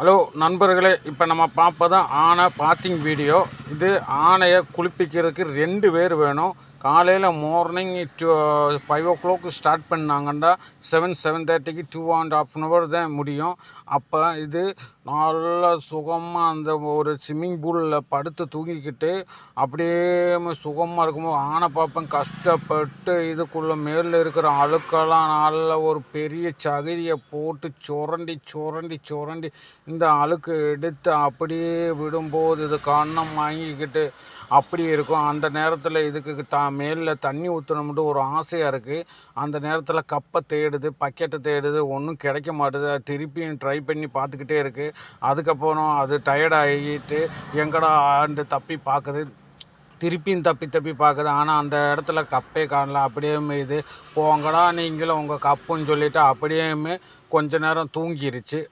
Hello நண்பர்களே, இப்போ நம்ம பார்ப்பது ஆனை பாத்திங் வீடியோ. இது ஆனையை குளிப்பிக்கிறதுக்கு 2 பேர் வேணும். காலையில் மார்னிங் 5 o'clock ஸ்டார்ட் பண்ணாங்கன்னா 7-7:30க்கு 2.5 hour தான் முடியும். அப்போ இது நல்லா சுகமாக அந்த ஒரு ஸ்விம்மிங் பூலில் படுத்து தூங்கிக்கிட்டு அப்படியே சுகமாக இருக்கும்போது ஆனை பார்ப்பேன். கஷ்டப்பட்டு இதுக்குள்ளே மேலில் இருக்கிற அழுக்கெல்லாம் நல்ல ஒரு பெரிய சகதியை போட்டு சுரண்டி இந்த அழுக்கு எடுத்து அப்படியே விடும்போது இது கண்ணம் வாங்கிக்கிட்டு அப்படி இருக்கும். அந்த நேரத்தில் இதுக்கு மேலில் தண்ணி ஊற்றணும்ட்டு ஒரு ஆசையாக இருக்குது. அந்த நேரத்தில் கப்பை தேடுது, பக்கெட்டை தேடுது, ஒன்றும் கிடைக்க மாட்டுது. அது திருப்பியும் ட்ரை பண்ணி பார்த்துக்கிட்டே இருக்குது. அதுக்கப்புறம் அது டயர்டாகிட்டு எங்கடா ஆண்டு தப்பி பார்க்குது, திருப்பியும் தப்பி பார்க்குது. ஆனால் அந்த இடத்துல கப்பே காணல. அப்படியே இது போங்கடா நீங்களும் உங்கள் கப்புன்னு சொல்லிவிட்டு அப்படியே கொஞ்ச நேரம் தூங்கிருச்சு.